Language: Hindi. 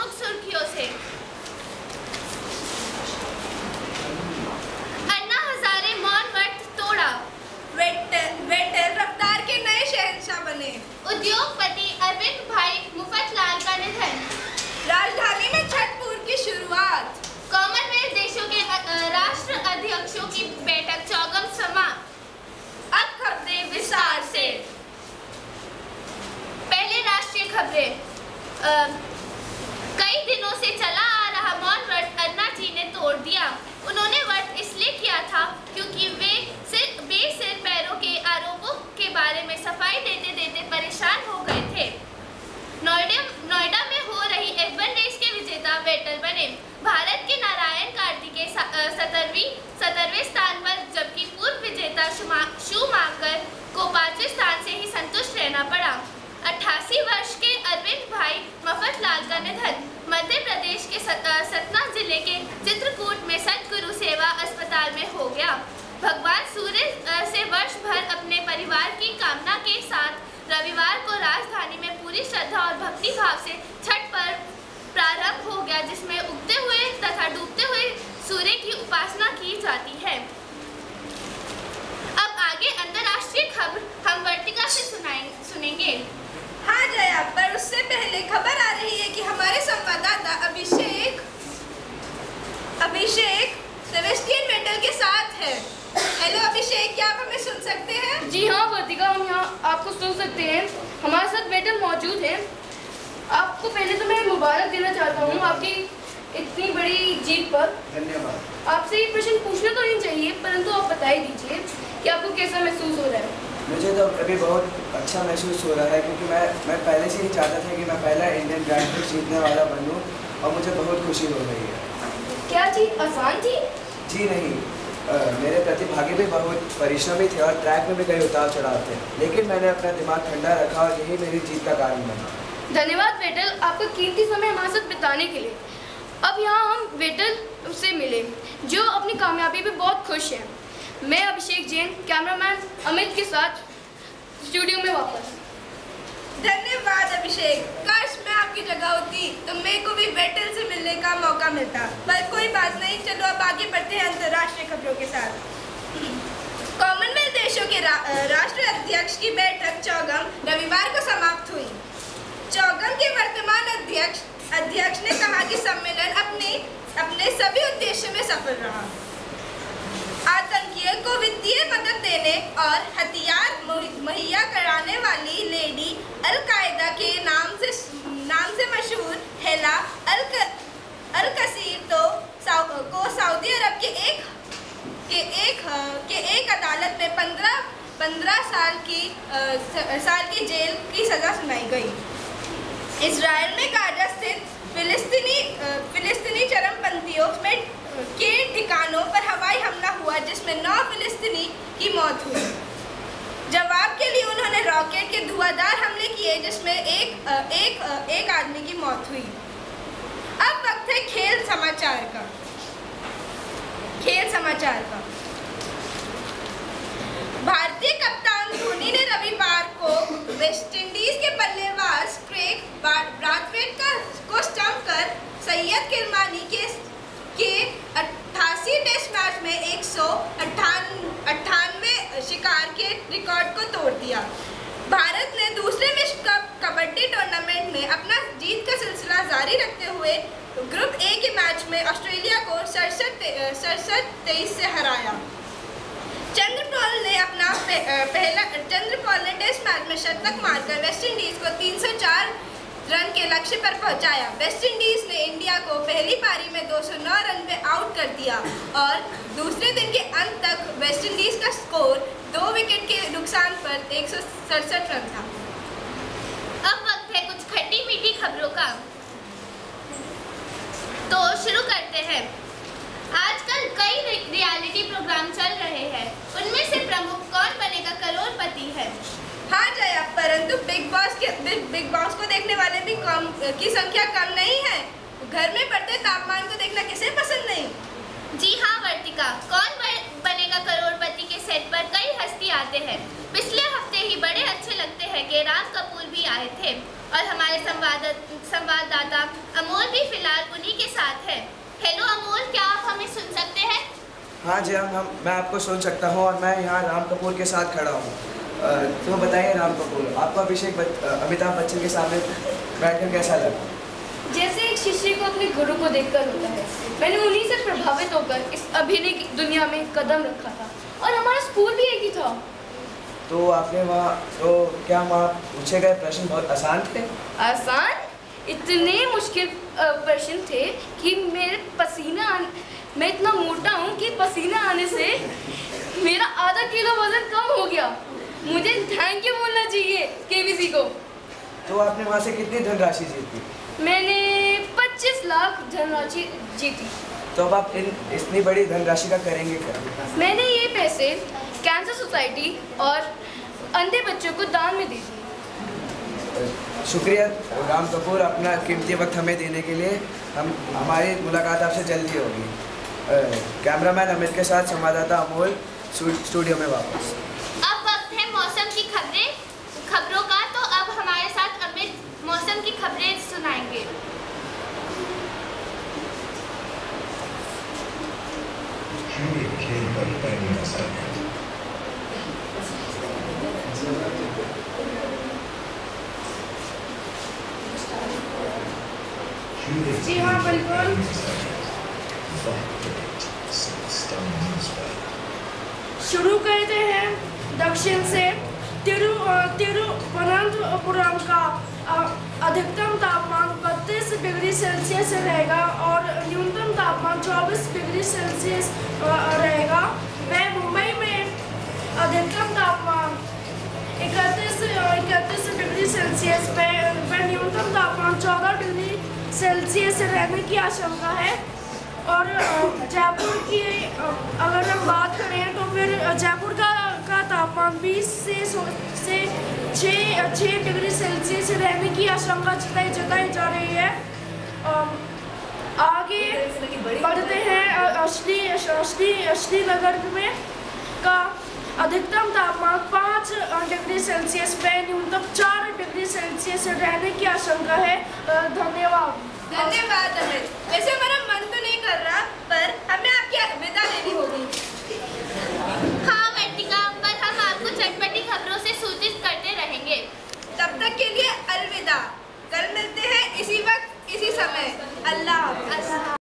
प्रमुख सुर्खियों से। अन्ना हजारे मौन व्रत तोड़ा। वेटर रफ्तार के नए शहंशाह बने। उद्योगपति अरविंद भाई मुफतलाल का निधन। राजधानी में छठ पूर्व की शुरुआत। कॉमनवेल्थ देशों के राष्ट्र अध्यक्षों की बैठक चौगम समाप्त। अब खबरें विस्तार से। पहले राष्ट्रीय खबरें। कई दिनों से चला आ रहा मौन व्रत अन्ना जी ने तोड़ दिया। उन्होंने व्रत इसलिए किया था क्योंकि वे सिर पैरों के आरोपों के बारे में सफाई देते देते परेशान हो गए थे। नोएडा में हो रही F1 रेस के विजेता वेटर बने। भारत के नारायण कार्तिकेय 17वें स्थान पर, जबकि पूर्व विजेता शूमाकर को 5वें स्थान से ही संतुष्ट रहना पड़ा। 88 वर्ष के अरविंद भाई मुफतलाल का निधन। मध्य प्रदेश के सतना जिले के चित्रकूट में सतगुरु सेवा अस्पताल में हो गया। भगवान सूर्य से वर्ष भर अपने परिवार की कामना के साथ रविवार को राजधानी में पूरी श्रद्धा और भक्ति भाव से छठ पर्व प्रारंभ हो गया, जिसमें उगते हुए तथा डूबते हुए सूर्य की उपासना की जाती है। अब आगे अंतर्राष्ट्रीय खबर हम वर्तिका से सुनेंगे। हाँ जया, पर उससे पहले खबर आ रही है कि हमारे संवाददाता अभिषेक सेबेस्टियन वेटल के साथ है। हेलो अभिषेक, क्या आप हमें सुन सकते हैं? जी हाँ वर्तिका, हम यहाँ आपको सुन सकते हैं। हमारे साथ वेटल मौजूद है। आपको पहले तो मैं मुबारक देना चाहता हूँ आपकी इतनी बड़ी जीत पर। धन्यवाद। आपसे ये प्रश्न पूछना तो नहीं चाहिए, परंतु आप बता ही दीजिए कि आपको कैसा महसूस हो रहा है। मुझे तो अभी बहुत अच्छा महसूस हो रहा है, क्योंकि मैं पहले से ही चाहता था कि मैं पहला इंडियन ग्रैंड प्रिक्स जीतने वाला बनूं, और मुझे बहुत खुशी हो रही है। क्या जीत आसान थी? जी नहीं, मेरे प्रतिभागी भी बहुत परिश्रमी थे और ट्रैक में भी कई उतार चढ़ाव थे, लेकिन मैंने अपना दिमाग ठंडा रखा और यही मेरी जीत का कारण बना। धन्यवाद वेटल, आपका कीमती समय हमारे साथ बिताने के लिए। अब यहाँ हम वेटल से मिले जो अपनी कामयाबी पे बहुत खुश हैं। मैं अभिषेक जैन कैमरामैन अमित के साथ स्टूडियो में वापस। धन्यवाद अभिषेक। काश मैं आपकी जगह होती तो मेरे को भी वेटल से मिलने का मौका मिलता, पर कोई बात नहीं। चलो अब आगे बढ़ते हैं अंतर्राष्ट्रीय खबरों के साथ। कॉमनवेल्थ देशों के राष्ट्र अध्यक्ष की बैठक चौगम रविवार को समाप्त हुई। चौगम के वर्तमान अध्यक्ष ने कहा कि सम्मेलन अपने सभी उद्देश्यों में सफल रहा। आतंकियों को वित्तीय मदद देने और हथियार मुहैया कराने वाली लेडी अल-कायदा के नाम से मशहूर हेला अल-कसीर को सऊदी अरब के एक अदालत में 15 साल की जेल की सजा सुनाई गई। इजराइल में गाजा स्थित फिलिस्तीनी चरमपंथियों के ठिकानों पर हवाई हमला हुआ, जिसमें 9 फिलिस्तीनी की मौत हुई। जवाब के लिए उन्होंने रॉकेट के धुआंधार हमले किए, जिसमें एक आदमी की मौत हुई। अब वक्त है खेल समाचार का। भारतीय कप्तान धोनी ने रविवार को वेस्टइंडीज के बल्लेबाज क्रेग ब्राथवेट को स्टंप कर सैयद किरमानी के 88 टेस्ट मैच में 198 शिकार के रिकॉर्ड को तोड़ दिया। भारत ने दूसरे विश्व कप कबड्डी टूर्नामेंट में अपना जीत का सिलसिला जारी रखते हुए ग्रुप ए के मैच में ऑस्ट्रेलिया को 67-23 से हराया। चंद्रपॉल ने टेस्ट मैच में शतक मारकर वेस्टइंडीज को 304 रन के लक्ष्य पर पहुंचाया। वेस्टइंडीज ने इंडिया को पहली पारी में 209 रन पे आउट कर दिया और दूसरे दिन के अंत तक वेस्टइंडीज का स्कोर 2 विकेट के नुकसान पर 167 रन था। अब वक्त है कुछ खट्टी मीठी खबरों का, तो शुरू करते हैं। आजकल कई रियलिटी प्रोग्राम चल रहे हैं, उनमें से प्रमुख कौन बनेगा करोड़पति है। हाँ जया, परंतु बिग बॉस को देखने वाले भी की संख्या कम नहीं है। घर में बढ़ते तापमान को देखना किसे पसंद नहीं। जी हाँ वर्तिका, कौन बनेगा करोड़पति के सेट पर कई हस्ती आते हैं। पिछले हफ्ते ही बड़े अच्छे लगते हैं कि राज कपूर भी आए थे। और हमारे संवाददाता अमोल भी फिलहाल उन्हीं के साथ है। हेलो अमोल, क्या आप हमें सुन सकते हैं? हाँ जी, मैं आपको सुन सकता हूँ और मैं यहाँ राम कपूर के साथ खड़ा हूँ। तो बताइए राम कपूर, आपको अमिताभ बच्चन के सामने बैठकर कैसा लगा? जैसे एक शिष्य को अपने गुरु को देखकर होता है, मैंने उन्हीं से प्रभावित होकर इस अभिनय की दुनिया में कदम रखा था और हमारा स्कूल भी एक ही था। तो आपने क्या वहाँ पूछे गए प्रश्न बहुत आसान थे? आसान? इतने मुश्किल प्रश्न थे कि मैं इतना मोटा हूँ कि पसीना आने से मेरा आधा किलो वजन कम हो गया। मुझे थैंक यू बोलना चाहिए केबीसी को। तो आपने वहाँ से कितनी धनराशि जीती? मैंने 25 लाख धनराशि जीती। तो अब आप इतनी बड़ी धनराशि का करेंगे क्या? मैंने ये पैसे कैंसर सोसाइटी और अंधे बच्चों को दान में दे दिए। शुक्रिया राम कपूर, अपना कीमती वक्त हमें देने के लिए। हमारी मुलाकात आपसे जल्दी होगी। कैमरामैन अमित के साथ संवाददाता अमोल स्टूडियो में वापस। अब वक्त है मौसम की खबरों का, तो अब हमारे साथ अमित मौसम की खबरें सुनाएंगे। जी हाँ, बिल्कुल। शुरू करते हैं दक्षिण से। तिरुवनंतपुरम का अधिकतम तापमान 32 डिग्री सेल्सियस रहेगा और न्यूनतम तापमान 24 डिग्री सेल्सियस रहेगा। वह मुंबई में अधिकतम तापमान 31 डिग्री सेल्सियस व न्यूनतम तापमान 14 डिग्री सेल्सियस रहने की आशंका है। और जयपुर की अगर हम बात करें तो फिर जयपुर का तापमान 20 से 6 डिग्री सेल्सियस रहने की आशंका जताई जा रही है। आगे बढ़ते हैं श्रीनगर में का अधिकतम तापमान 5 डिग्री सेल्सियस पे न्यूनतम 4 डिग्री सेल्सियस रहने की आशंका है। धन्यवाद अमित। वैसे हमारा मन तो नहीं कर रहा, पर हमें आपकी विदा लेनी होगी। हाँ वर्तिका, पर हम आपको चटपटी खबरों से सूचित करते रहेंगे। तब तक के लिए अलविदा। कल मिलते